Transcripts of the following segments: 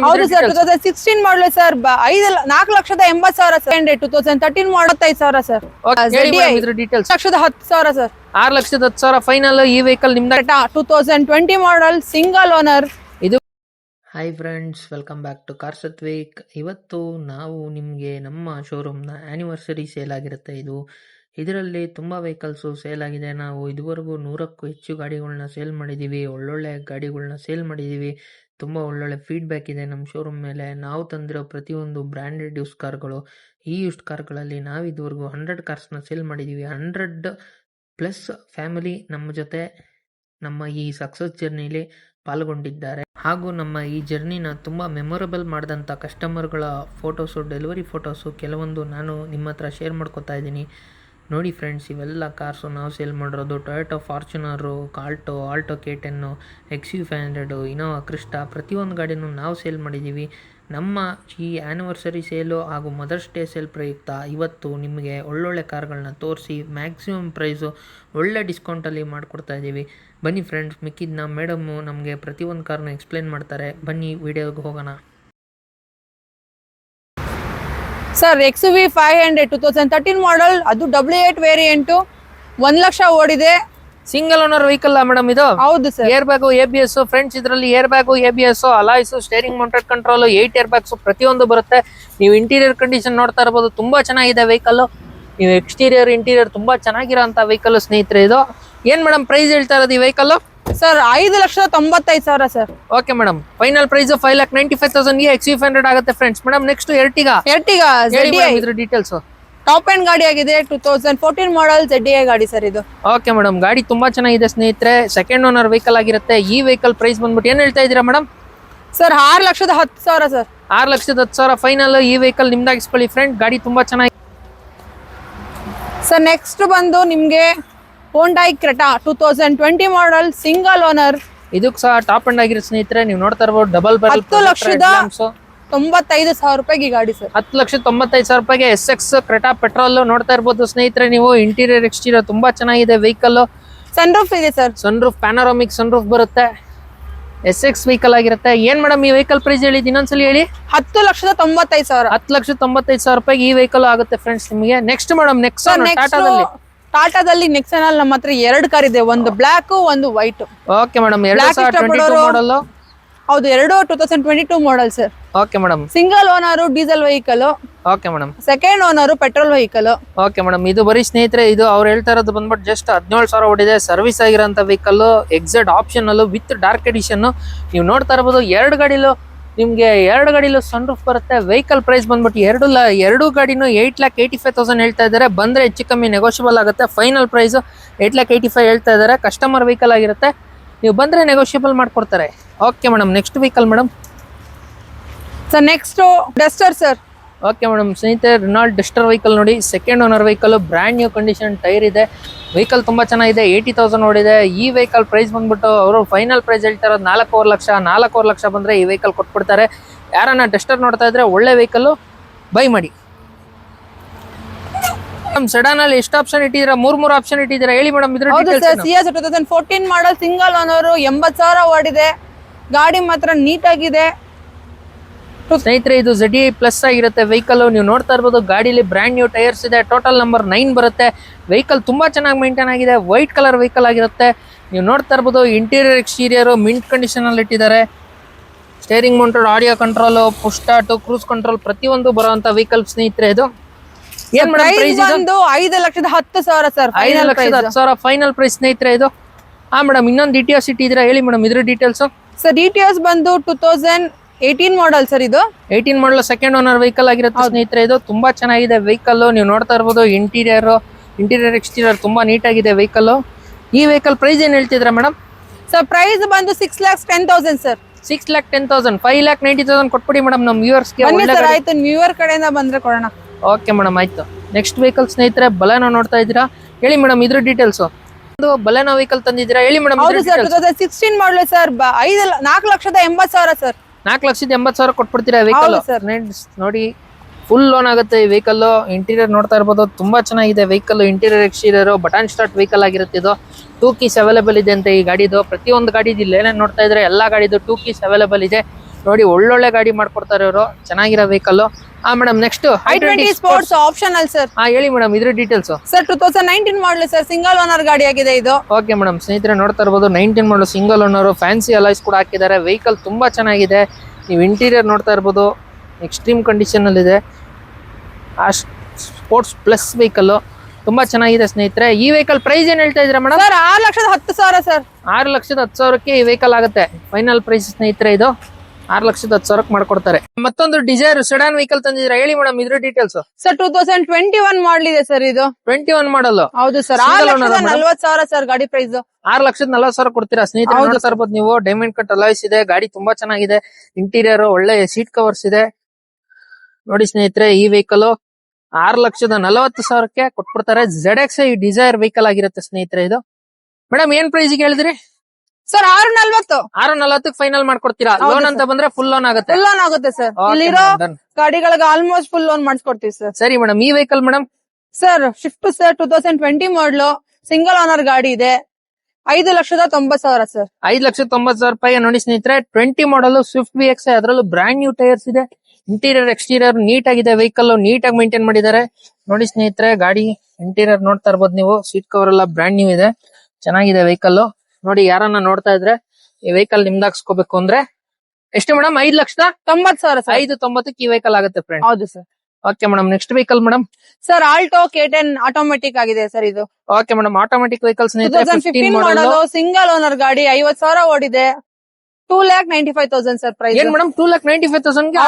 ಹೌದು sir 2016 model sir 4,80,000 sir 2013 model 5,000 sir details 6,10,000 sir 6,10,000 final ಈ vehicle ನಿಮ್ದ 2020 model single owner ಇದು. Hi friends, welcome back to cars at wake. ಇವತ್ತು ನಾವು ನಿಮಗೆ ನಮ್ಮ ಶೋರೂಮ್ನ ಆ್ಯನಿವರ್ಸರಿ ಸೇಲ್ ಆಗಿರುತ್ತೆ. ಇದರಲ್ಲಿ ತುಂಬ ವೆಹಿಕಲ್ಸು ಸೇಲ್ ಆಗಿದೆ. ನಾವು ಇದುವರೆಗೂ 100ಕ್ಕೂ ಹೆಚ್ಚು ಗಾಡಿಗಳನ್ನ ಸೇಲ್ ಮಾಡಿದ್ದೀವಿ. ಒಳ್ಳೊಳ್ಳೆ ಗಾಡಿಗಳನ್ನ ಸೇಲ್ ಮಾಡಿದ್ದೀವಿ. ತುಂಬ ಒಳ್ಳೊಳ್ಳೆ ಫೀಡ್ಬ್ಯಾಕ್ ಇದೆ ನಮ್ಮ ಶೋರೂಮ್ ಮೇಲೆ. ನಾವು ತಂದಿರೋ ಪ್ರತಿಯೊಂದು ಬ್ರ್ಯಾಂಡೆಡ್ ಯೂಸ್ ಕಾರ್ಗಳು. ಈ ಯೂಸ್ ಕಾರ್ಗಳಲ್ಲಿ ನಾವು ಇದುವರೆಗೂ 100 ಕಾರ್ಸ್ನ ಸೇಲ್ ಮಾಡಿದ್ದೀವಿ. 100+ ಫ್ಯಾಮಿಲಿ ನಮ್ಮ ಜೊತೆ ನಮ್ಮ ಈ ಸಕ್ಸಸ್ ಜರ್ನಿಲಿ ಪಾಲ್ಗೊಂಡಿದ್ದಾರೆ. ಹಾಗೂ ನಮ್ಮ ಈ ಜರ್ನಿನ ತುಂಬ ಮೆಮೊರಬಲ್ ಮಾಡಿದಂಥ ಕಸ್ಟಮರ್ಗಳ ಫೋಟೋಸು, ಡೆಲಿವರಿ ಫೋಟೋಸು ಕೆಲವೊಂದು ನಾನು ನಿಮ್ಮ ಹತ್ರ ಶೇರ್ ಮಾಡ್ಕೊತಾ ಇದ್ದೀನಿ. ನೋಡಿ ಫ್ರೆಂಡ್ಸ್, ಇವೆಲ್ಲ ಕಾರ್ಸು ನಾವು ಸೇಲ್ ಮಾಡಿರೋದು Toyota Fortuner, Alto K10, XU500, Innova Crysta, ಪ್ರತಿಯೊಂದು ಗಾಡಿನೂ ನಾವು ಸೇಲ್ ಮಾಡಿದ್ದೀವಿ. ನಮ್ಮ ಈ ಆ್ಯನಿವರ್ಸರಿ ಸೇಲು ಹಾಗೂ ಮದರ್ಸ್ ಡೇ ಸೇಲ್ ಪ್ರಯುಕ್ತ ಇವತ್ತು ನಿಮಗೆ ಒಳ್ಳೊಳ್ಳೆ ಕಾರ್ಗಳನ್ನ ತೋರಿಸಿ ಮ್ಯಾಕ್ಸಿಮಮ್ ಪ್ರೈಸು ಒಳ್ಳೆ ಡಿಸ್ಕೌಂಟಲ್ಲಿ ಮಾಡಿಕೊಡ್ತಾ ಇದ್ದೀವಿ. ಬನ್ನಿ ಫ್ರೆಂಡ್ಸ್, ಮಿಕ್ಕಿದ್ನ ಮೇಡಮ್ಮು ನಮಗೆ ಪ್ರತಿಯೊಂದು ಕಾರ್ನ ಎಕ್ಸ್ಪ್ಲೇನ್ ಮಾಡ್ತಾರೆ. ಬನ್ನಿ ವಿಡಿಯೋಗೆ ಹೋಗೋಣ. ಸರ್ XUV500 2013 ಮಾಡಲ್, ಅದು W8 ವೇರಿಯಂಟು, 1 ಲಕ್ಷ ಓಡಿದೆ. ಸಿಂಗಲ್ ಓನರ್ ವೆಹಿಕಲ್ ಮೇಡಮ್ ಇದು? ಹೌದು sir. Air bag, ABS friends, ಇದರಲ್ಲಿ air bag, ABS, alloys, steering mounted control, 8 air bags ಪ್ರತಿಯೊಂದು ಬರುತ್ತೆ. ನೀವು ಇಂಟೀರಿಯರ್ ಕಂಡೀಷನ್ ನೋಡ್ತಾ ಇರಬಹುದು, ತುಂಬಾ ಚೆನ್ನಾಗಿದೆ ವೆಹಿಕಲ್. ನೀವು ಎಕ್ಸ್ಟೀರಿಯರ್ ಇಂಟೀರಿಯರ್ ತುಂಬಾ ಚೆನ್ನಾಗಿರೋಂಥ ವೆಹಿಕಲ್ ಸ್ನೇಹಿತರೆ. ಇದು ಏನ್ ಮೇಡಮ್ ಪ್ರೈಸ್ ಹೇಳ್ತಾ ಇರೋದು ಈ vehicle? Sir 5,95,000 sir. Okay madam, final price 5,95,000 XU500 ಆಗುತ್ತೆ ಫ್ರೆಂಡ್ಸ್. ಮೇಡಮ್ ನೆಕ್ಸ್ಟ್ ಎರ್ಟಿಗಾ ಇದ್ರ ಡೀಟೇಲ್ಸ್. ಟಾಪ್ ಎಂಡ್ ಗಾಡಿ ಆಗಿದೆ, 2014 ಮಾಡಲ್ ZDI ಗಾಡಿ ಸರ್ ಇದು. ಓಕೆ ಮೇಡಮ್, ಗಾಡಿ ತುಂಬಾ ಚೆನ್ನಾಗಿದೆ ಸ್ನೇಹಿತರೆ. ಸೆಕೆಂಡ್ ಓನರ್ ವೆಹಿಕಲ್ ಆಗಿರುತ್ತೆ. ಈ ವೆಹಿಕಲ್ ಪ್ರೈಸ್ ಬಂದ್ಬಿಟ್ಟು ಏನ್ ಹೇಳ್ತಾ ಇದ್ದೀರಾ ಮೇಡಮ್? Sir 6,10,000 sir. 6,10,000 ಫೈನಲ್ ಈ ವೆಹಿಕಲ್ ನಿಮ್ದಾಗಿಸ್ಕೊಳ್ಳಿ ಫ್ರೆಂಡ್. ಗಾಡಿ ತುಂಬಾ ಚೆನ್ನಾಗಿ. ಸರ್ ನೆಕ್ಸ್ಟ್ ಬಂದು ನಿಮ್ಗೆ Hyundai Creta 2020 model single owner. ಇದಕ್ಕೆ ಸಹ ಟಾಪ್ ಎಂಡ್ ಆಗಿರೋ ಸ್ನೇಹಿತರೆ. ನೀವು ನೋಡ್ತಾ ಇರಬಹುದು ಡಬಲ್ ಬ್ಯಾರಲ್. 10,95,000 ರೂಪಾಯಿಗೆ ಗಾಡಿ ಸರ್. 10,95,000 ರೂಪಾಯಿಗೆ SX ಕ್ರೆಟಾ ಪೆಟ್ರೋಲ್ ನೋಡ್ತಾ ಇರಬಹುದು ಸ್ನೇಹಿತರೆ. ನೀವು ಇಂಟೀರಿಯರ್ ಎಕ್ಸ್ಟೀರಿಯರ್ ತುಂಬಾ ಚೆನ್ನಾಗಿದೆ ವೆಹಿಕಲ್. ಸನ್ರೂಫ್ ಇದೆ ಸರ್. ಸನ್ರೂಫ್, ಪ್ಯಾನೋರಾಮಿಕ್ ಸನ್ರೂಫ್ ಬರುತ್ತೆ. SX ವೆಹಿಕಲ್ ಆಗಿರುತ್ತೆ. ಏನ್ ಮೇಡಮ್ ಈ ವೆಹಿಕಲ್ ಪ್ರೈಸ್ ಹೇಳಿ, ಇನ್ನೊಂದ್ಸಲಿ ಹೇಳಿ. 10,95,000. 10,95,000 ರೂಪಾಯಿಗೆ ಈ ವೆಹಿಕಲ್ ಆಗುತ್ತೆ ಫ್ರೆಂಡ್ಸ್ ನಿಮಗೆ. ನೆಕ್ಸ್ಟ್ ಮೇಡಮ್ ನೆಕ್ಸಾನ್ ಟಾಟಾದಲ್ಲಿ ನೆಕ್ಸಾನ್ ಅಲ್ಲಿ ನಮ್ಮ ಹತ್ರ 2 ಕಾರ್ ಇದೆ, ಒಂದು ಬ್ಲಾಕ್, ಒಂದು ವೈಟ್. ಓಕೆ ಮೇಡಮ್, 2022 ಮಾಡಲ್. ಹೌದು, 2022 model sir. Okay madam, single owner diesel vehicle. Okay madam, second owner petrol vehicle. Okay madam, ಇದು ಬರೀ ಸ್ನೇಹಿತರೆ, ಇದು ಅವ್ರು ಹೇಳ್ತಾ ಇರೋದು ಬಂದ್ಬಿಟ್ಟು ಜಸ್ಟ್ 17,000 ಓಡಿದೆ. ಸರ್ವಿಸ್ ಆಗಿರೋಂಥ ವೆಹಿಕಲ್, ಎಕ್ಸಾಕ್ಟ್ ಆಪ್ಷನ್ ಅಲ್ಲೂ ವಿತ್ ಡಾರ್ಕ್ ಎಡಿಷನ್. ನೀವು ನೋಡ್ತಾ ಇರಬಹುದು. 2 ಗಾಡಿಲೂ ಸನ್ ರೂಫ್ ಬರುತ್ತೆ. ವೆಹಿಕಲ್ ಪ್ರೈಸ್ ಬಂದ್ಬಿಟ್ಟು ಎರಡು ಗಾಡಿನೂ 8,85,000 ಹೇಳ್ತಾ ಇದ್ದಾರೆ. ಬಂದ್ರೆ ಹೆಚ್ಚು ಕಮ್ಮಿ ನೆಗೋಷಿಯಬಲ್ ಆಗುತ್ತೆ. ಫೈನಲ್ ಪ್ರೈಸ್ 8,85,000 ಹೇಳ್ತಾ ಇದ್ದಾರೆ. ಕಸ್ಟಮರ್ ವೆಹಿಕಲ್ ಆಗಿರುತ್ತೆ. ನೀವು ಬಂದ್ರೆ ನೆಗೋಷಿಯಬಲ್ ಮಾಡ್ಕೊಡ್ತಾರೆ. Okay madam, next vehicle madam. Sir next Duster sir. Okay madam, ಸ್ನೇಹಿತರೆ ರೆನಾಲ್ಟ್ ಡಸ್ಟರ್ ವೆಹಿಕಲ್ ನೋಡಿ. Second owner vehicle, brand new condition tyre ಇದೆ. ವೆಹಿಕಲ್ ತುಂಬಾ ಚೆನ್ನಾಗಿದೆ. 80,000 ಓಡಿದೆ. ಈ ವೆಹಿಕಲ್ ಪ್ರೈಸ್ ಬಂದ್ಬಿಟ್ಟು ಅವರು ಫೈನಲ್ ಪ್ರೈಸ್ ಹೇಳ್ತಾ ಇರೋದು 4,25,000. 4,25,000 ಬಂದ್ರೆ ಈ ವೆಹಿಕಲ್ ಕೊಟ್ಬಿಡ್ತಾರೆ. ಯಾರನ್ನ ಡಸ್ಟರ್ ನೋಡ್ತಾ ಇದ್ರೆ ಒಳ್ಳೆ ವೆಹಿಕಲ್ ಬೈ ಮಾಡಿ. ಸೆಡಾನ್ ಅಲ್ಲಿ ಎಷ್ಟು ಆಪ್ಷನ್ ಇಟ್ಟಿದ್ದೀರಾ? 3 ಆಪ್ಷನ್ ಇಟ್ಟಿದ್ದೀರಾ, ಹೇಳಿ ಮೇಡಮ್ ಇದ್ರ ಡೀಟೇಲ್ಸ್. ಸಿಯಾಸ್ 2014 ಮಾಡಲ್ ಸಿಂಗಲ್ ಓನರ್, 80,000 ಓಡಿದೆ. ಗಾಡಿ ಮಾತ್ರ ನೀಟ್ ಆಗಿದೆ ಸ್ನೇಹಿತರೆ. ಇದು ZDI ಪ್ಲಸ್ ಆಗಿರುತ್ತೆ ವೆಹಿಕಲ್. ನೀವು ನೋಡ್ತಾ ಇರ್ಬೋದು, ಗಾಡಿಲಿ ಬ್ರ್ಯಾಂಡ್ ನ್ಯೂ ಟೈರ್ಸ್ ಇದೆ. ಟೋಟಲ್ ನಂಬರ್ 9 ಬರುತ್ತೆ. ವೆಹಿಕಲ್ ತುಂಬಾ ಚೆನ್ನಾಗಿ ಮೇಂಟೈನ್ ಆಗಿದೆ. ವೈಟ್ ಕಲರ್ ವೆಹಿಕಲ್ ಆಗಿರುತ್ತೆ. ನೀವು ನೋಡ್ತಾ ಇರ್ಬೋದು, ಇಂಟೀರಿಯರ್ ಎಕ್ಸ್ಟೀರಿಯರ್ ಮಿಂಟ್ ಕಂಡೀಷನ್ ಅಲ್ಲಿ ಇಟ್ಟಿದ್ದಾರೆ. Steering mounted audio control, push start, cruise control ಪ್ರತಿಯೊಂದು ಬರುವಂತ ವೆಹಿಕಲ್ ಸ್ನೇಹಿತರೆ. ಇದು ಏನ್ madam price? 5,10,000 sir. 5,10,000 final price ಸ್ನೇಹಿತರೆ ಇದು. ಮೇಡಮ್ ಇನ್ನೊಂದು DTOs ಇಟ್ಟಿದ್ದೀರಾ, ಹೇಳಿ ಮೇಡಮ್ ಇದ್ರ ಡೀಟೇಲ್ಸ್. ಸರ್ DTOs ಬಂದು 2018 ಮಾಡಲ್ ಸರ್. ಇದು 18 ಮಾಡಲ್ ಸೆಕೆಂಡ್ ಓನರ್ ವೆಹಿಕಲ್ ಆಗಿರುತ್ತೆ ಸ್ನೇಹಿತರೆ. ಇದು ತುಂಬಾ ಚೆನ್ನಾಗಿದೆ ವೆಹಿಕಲ್. ನೀವು ನೋಡ್ತಾ ಇರ್ಬೋದು, ಇಂಟೀರಿಯರ್ ಎಕ್ಸ್ಟೀರಿಯರ್ ತುಂಬಾ ನೀಟ್ ಆಗಿದೆ ವೆಹಿಕಲ್. ಈ ವೆಹಿಕಲ್ ಪ್ರೈಸ್ ಏನ್ ಹೇಳ್ತಿದ್ರ ಮೇಡಮ್? ಸರ್ ಪ್ರೈಸ್ ಬಂದು 6,10,000 ಸರ್. 6,10,000. 5,90,000 ಕೊಟ್ಬಿಡಿ ಮೇಡಮ್ ನಮ್ಮ ವ್ಯೂವರ್ಸ್ಗೆ. ಆಯ್ತು, ವ್ಯೂವರ್ ಕಡೆಯಿಂದ ಬಂದ್ರೆ ಕೊಡೋಣ. ಓಕೆ ಮೇಡಮ್, ಆಯ್ತು. ನೆಕ್ಸ್ಟ್ ವೆಹಿಕಲ್ ಸ್ನೇಹಿತರೆ ಬಲೆನೋ ನೋಡ್ತಾ ಇದ್ದೀರಾ, ಹೇಳಿ ಮೇಡಮ್ ಇದ್ರ ಡೀಟೇಲ್ಸ್. ಬಲೆನೋ ವೆಹಿಕಲ್ ತಂದಿದ್ದೀರಾ, ಹೇಳಿ ಮೇಡಮ್. ಹೌದು ಸರ್, 2016 ಮಾಡಲ್ ಸರ್. 4,80,000 ಸರ್. 4,80,000 ಕೊಟ್ಬಿಡ್ತೀರಾ ವೆಹಿಕಲ್ ನೋಡಿ. ಫುಲ್ ಲೋನ್ ಆಗುತ್ತೆ ಈ ವೆಹಿಕಲ್. ಇಂಟೀರಿಯರ್ ನೋಡ್ತಾ ಇರ್ಬೋದು, ತುಂಬಾ ಚೆನ್ನಾಗಿದೆ vehicle. Interior exterior button start vehicle ಆಗಿರುತ್ತೆ. ಇದು 2 ಕೀಸ್ ಅವೈಲೇಬಲ್ ಇದೆ ಅಂತ ಈ ಗಾಡಿದು. ಪ್ರತಿಯೊಂದು ಗಾಡಿದು ಇಲ್ಲಿ ಏನೇನು ನೋಡ್ತಾ ಇದ್ರೆ ಎಲ್ಲ ಗಾಡಿದು 2 ಕೀಸ್ ಅವೈಲೇಬಲ್ ಇದೆ. ನೋಡಿ ಒಳ್ಳೊಳ್ಳೆ ಗಾಡಿ ಮಾಡ್ಕೊಡ್ತಾರೆ ಇವರು, ಚೆನ್ನಾಗಿರೋ ವೆಹಿಕಲ್. ಹಾ madam, next i20 sports optional sir. ಹಾ ಹೇಳಿ ಮೇಡಮ್ ಇದ್ರ details. Sir 2019 model sir, single owner ಗಾಡಿ ಆಗಿದೆ ಇದು. ಓಕೆ ಮೇಡಮ್, ಸ್ನೇಹಿತರೆ ನೋಡ್ತಾ ಇರ್ಬೋದು 19 ಮಾಡಲು ಸಿಂಗಲ್ ಓನರ್, ಫ್ಯಾನ್ಸಿ ಅಲಾಯ್ಸ್ ಕೂಡ ಹಾಕಿದ್ದಾರೆ. ವೆಹಿಕಲ್ ತುಂಬಾ ಚೆನ್ನಾಗಿದೆ. ನೀವು ಇಂಟೀರಿಯರ್ ನೋಡ್ತಾ ಇರ್ಬೋದು, ಎಕ್ಸ್ಟ್ರೀಮ್ ಕಂಡೀಷನ್ ಅಲ್ಲಿ ಇದೆ. ಆ ಸ್ಪೋರ್ಟ್ಸ್ ಪ್ಲಸ್ ವೆಹಿಕಲ್ ತುಂಬಾ ಚೆನ್ನಾಗಿದೆ ಸ್ನೇಹಿತರೆ. ಈ ವೆಹಿಕಲ್ ಪ್ರೈಸ್ ಏನ್ ಹೇಳ್ತಾ ಇದ್ದೀರಾ ಮೇಡಮ್? Sir 6,10,000 sir. 6,10,000ಕ್ಕೆ ಈ ವೆಹಿಕಲ್ ಆಗುತ್ತೆ ಫೈನಲ್ ಪ್ರೈಸ್ ಸ್ನೇಹಿತರೆ. ಇದು 6,10,000ಕ್ಕೆ ಮಾಡ್ಕೊಡ್ತಾರೆ. ಮತ್ತೊಂದು ಡಿಸೈರ್ ಸೆಡಾನ್ ವೆಹಿಕಲ್ ತಂದಿದ್ದೀರಾ, ಹೇಳಿ ಮೇಡಮ್ ಇದ್ರ ಡೀಟೇಲ್ಸ್. ಸರ್ 2021 ಮಾಡಲ್ ಇದೆ ಸರ್ ಇದು. 21 ಮಾಡಲ್. ಹೌದು ಸರ್. 6,40,000 ಸರ್ ಗಾಡಿ ಪ್ರೈಸ್. 6,40,000 ಕೊಡ್ತೀರಾ ಸ್ನೇಹಿತರೆ. ನೋಡ್ತಾ ಇರ್ಬೋದು ನೀವು, ಡೈಮಂಡ್ ಕಟ್ ಅಲಾಯ್ಸ್ ಇದೆ. ಗಾಡಿ ತುಂಬಾ ಚೆನ್ನಾಗಿದೆ. ಇಂಟೀರಿಯರ್ ಒಳ್ಳೆ ಸೀಟ್ ಕವರ್ಸ್ ಇದೆ. ನೋಡಿ ಸ್ನೇಹಿತರೆ, ಈ ವೆಹಿಕಲ್ 6,40,000ಕ್ಕೆ ಕೊಟ್ಬಿಡ್ತಾರೆ. ZX ಈ ಡಿಸೈರ್ ವೆಹಿಕಲ್ ಆಗಿರುತ್ತೆ ಸ್ನೇಹಿತರೆ ಇದು. ಮೇಡಮ್ ಏನ್ ಪ್ರೈಸ್ ಹೇಳಿದ್ರಿ? ಸರ್ 6,40. 6,40ಕ್ಕೆ ಫೈನಲ್ ಮಾಡ್ಕೊಡ್ತೀರಾ? ಲೋನ್ ಅಂತ ಬಂದ್ರೆ ಫುಲ್ ಲೋನ್ ಆಗುತ್ತೆ. ಫುಲ್ ಲೋನ್ ಆಗುತ್ತೆ ಸರ್. ಇಲ್ಲಿರೋ ಗಾಡಿಗಳಿಗೆ ಆಲ್ಮೋಸ್ಟ್ ಫುಲ್ ಲೋನ್ ಮಾಡಿಸ್ಕೊಡ್ತೀವಿ ಸರ್. ಸರಿ ಮೇಡಮ್, ಈ vehicle madam? Sir shift sir 2020 ಮಾಡಲು, ಸಿಂಗಲ್ ಓನರ್ ಗಾಡಿ ಇದೆ. 5,90,000 ಸರ್. 5,90,000 ರೂಪಾಯಿ. ನೋಡಿ ಸ್ನೇಹಿತರೆ, 20 ಮಾಡಲ್ ಸ್ವಿಫ್ಟ್ VX, ಅದರಲ್ಲೂ ಬ್ರಾಂಡ್ ನ್ಯೂ ಟೈರ್ಸ್ ಇದೆ. ಇಂಟೀರಿಯರ್ ಎಕ್ಸ್ಟೀರಿಯರ್ ನೀಟ್ ಆಗಿದೆ. ವೆಹಿಕಲ್ ನೀಟಾಗಿ ಮೇಂಟೈನ್ ಮಾಡಿದ್ದಾರೆ. ನೋಡಿ ಸ್ನೇಹಿತರೆ, ಗಾಡಿ ಇಂಟೀರಿಯರ್ ನೋಡ್ತಾ ಇರ್ಬೋದು ನೀವು, ಸೀಟ್ ಕವರ್ ಎಲ್ಲ ಬ್ರಾಂಡ್ ನ್ಯೂ ಇದೆ. ಚೆನ್ನಾಗಿದೆ ವೆಹಿಕಲ್. ನೋಡಿ, ಯಾರನ್ನ ನೋಡ್ತಾ ಇದ್ರೆ ಈ ವೆಹಿಕಲ್ ನಿಮ್ದಾಕ್ಸ್ಕೋಬೇಕು ಅಂದ್ರೆ ಎಷ್ಟು ಮೇಡಮ್? 5,90,000. 5,90ಕ್ಕೆ ಈ ವೆಹಿಕಲ್ ಆಗುತ್ತೆ ಫ್ರೆಂಡ್. ಹೌದು sir. Okay madam, next vehicle madam? Sir Alto K10 automatic ಆಗಿದೆ ಸರ್ ಇದು. ಓಕೆ ಮೇಡಮ್, ಆಟೋಮೆಟಿಕ್ ವೆಹಿಕಲ್ 2015 ಮಾಡಲ್, ಸಿಂಗಲ್ ಓನರ್ ಗಾಡಿ, 50,000 ಓಡಿದೆ. 2,95,000 ಸರ್ ಪ್ರೈಸ್. ಏನ್ ಮೇಡಮ್ 2,95,000ಗೆ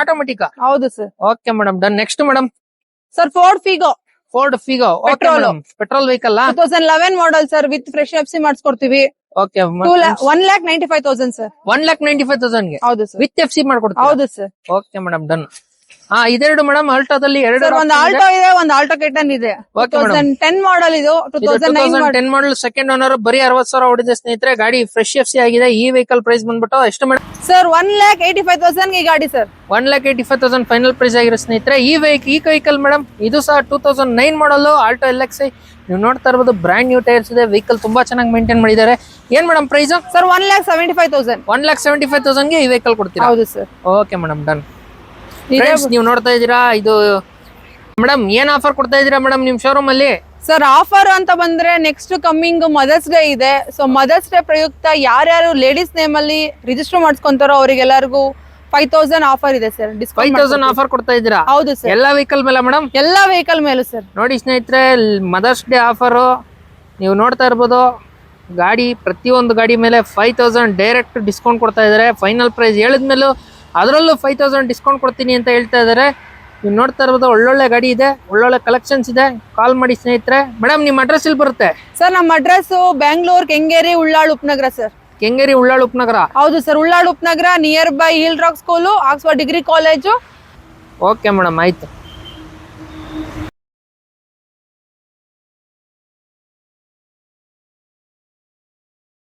ಆಟೋಮೆಟಿಕ್? ಹೌದು sir. Okay madam, done. Next madam? Sir Ford Figo. Petrol vehicle 2011 model sir, with fresh FC ಮಾಡಿಸ್ಕೊಡ್ತೀವಿ. Okay, 1,95,000 sir. 1,95,000ಗೆ ಹೌದು ಸರ್. ವಿತ್ FC ಮಾಡ್ಕೊಡ್ತೀವಿ? ಹೌದು ಸರ್. Okay madam, done. ಹಾ, ಇದೆರಡು ಮೇಡಮ್ ಆಲ್ಟೋದಲ್ಲಿ ಎರಡು. ಒಂದು ಆಲ್ಟೋ ಇದೆ, ಒಂದು ಆಲ್ಟೋ K10 ಇದೆ. 2010 ಮಾಡಲ್ ಇದು. 2010 ಮಾಡಲ್ ಸೆಕೆಂಡ್ ಓನರ್, ಬರೀ 60,000 ಓಡಿದೆ ಸ್ನೇಹಿತರೆ. ಗಾಡಿ ಫ್ರೆಶ್ FC ಆಗಿದೆ. ಈ ವೆಹಿಕಲ್ ಪ್ರೈಸ್ ಬಂದ್ಬಿಟ್ಟು ಎಷ್ಟು ಮೇಡಮ್? ಸರ್ 1,85,000 ಈ ಗಾಡಿ ಸರ್. 1,85,000 ಫೈನಲ್ ಪ್ರೈಸ್ ಆಗಿರೋ ಸ್ನೇಹಿತರೆ. ಈ ವೆಹಿಕಲ್ ಮೇಡಮ್, ಇದು ಸಹ 2009 ಮಾಡಲ್ ಆಲ್ಟೋ LXi. ನೀವು ನೋಡ್ತಾ ಇರ್ಬೋದು, ಬ್ರಾಂಡ್ ನ್ಯೂ ಟೈರ್ಸ್ ಇದೆ. ವೆಹಿಕಲ್ ತುಂಬಾ ಚೆನ್ನಾಗಿ ಮೇಂಟೈನ್ ಮಾಡಿದ್ದಾರೆ. ಏನ್ ಮೇಡಮ್ ಪ್ರೈಸ್? ಸರ್ 1,75,000. 1,75,000ಗೆ ಈ ವೆಹಿಕಲ್ ಕೊಡ್ತೀರಾ? ಹೌದು ಸರ್. Okay madam, done. ನೀವು ನೋಡ್ತಾ ಇದ್ದೀರಾ, ಇದು ಮೇಡಮ್ ಏನ್ ಆಫರ್ ಕೊಡ್ತಾ ಇದೀರಾ ಮೇಡಮ್ ನಿಮ್ ಶೋರೂಮ್ ಅಲ್ಲಿ? ಸರ್ ಆಫರ್ ಅಂತ ಬಂದ್ರೆ ನೆಕ್ಸ್ಟ್ ಕಮ್ಮಿಂಗ್ ಮದರ್ಸ್ ಡೇ ಇದೆ. ಸೊ ಮದರ್ಸ್ ಡೇ ಪ್ರಯುಕ್ತ ಯಾರ್ಯಾರು ಲೇಡೀಸ್ ನೇಮ್ ಅಲ್ಲಿ ರಿಜಿಸ್ಟರ್ ಮಾಡ್ಸ್ಕೊಂತಾರೋ ಅವರಿಗೆಲ್ಲರಿಗೂ 5,000 ಆಫರ್ ಇದೆ ಸರ್. 5,000 ಆಫರ್ ಕೊಡ್ತಾ ಇದ್ದೀರಾ? ಹೌದು ಸರ್. ಎಲ್ಲಾ ವೆಹಿಕಲ್ ಮೇಲೆ ಮೇಡಮ್? ಎಲ್ಲಾ ವೆಹಿಕಲ್ ಮೇಲೂ ಸರ್. ನೋಡಿ ಸ್ನೇಹಿತರೆ, ಮದರ್ಸ್ ಡೇ ಆಫರ್ ನೀವು ನೋಡ್ತಾ ಇರ್ಬೋದು. ಗಾಡಿ ಪ್ರತಿಯೊಂದು ಗಾಡಿ ಮೇಲೆ 5,000 ಡೈರೆಕ್ಟ್ ಡಿಸ್ಕೌಂಟ್ ಕೊಡ್ತಾ ಇದಾರೆ. ಫೈನಲ್ ಪ್ರೈಸ್ ಹೇಳಿದ್ಮೇಲೂ ಅದರಲ್ಲೂ 5,000 ಡಿಸ್ಕೌಂಟ್ ಕೊಡ್ತೀನಿ ಅಂತ ಹೇಳ್ತಾ ಇದಾರೆ. ನೀವು ನೋಡ್ತಾ ಇರ್ಬೋದು, ಒಳ್ಳೊಳ್ಳೆ ಗಾಡಿ ಇದೆ, ಒಳ್ಳೊಳ್ಳೆ ಕಲೆಕ್ಷನ್ಸ್ ಇದೆ. ಕಾಲ್ ಮಾಡಿ ಸ್ನೇಹಿತರೆ. ಮೇಡಮ್ ನಿಮ್ಮ ಅಡ್ರೆಸ್ ಎಲ್ಲಿ ಬರುತ್ತೆ? ಸರ್ ನಮ್ಮ ಅಡ್ರೆಸ್ ಬೆಂಗಳೂರು ಕೆಂಗೇರಿ ಉಳ್ಳಾಳ್ ಉಪನಗರ ಸರ್. ಕೆಂಗೇರಿ ಉಳ್ಳಾಳ್ ಉಪನಗರ? ಹೌದು ಸರ್. ಉಳ್ಳಾಳ್ ಉಪನಗರ near by hill rock school, Oxford degree college. Okay madam, ಆಯ್ತು.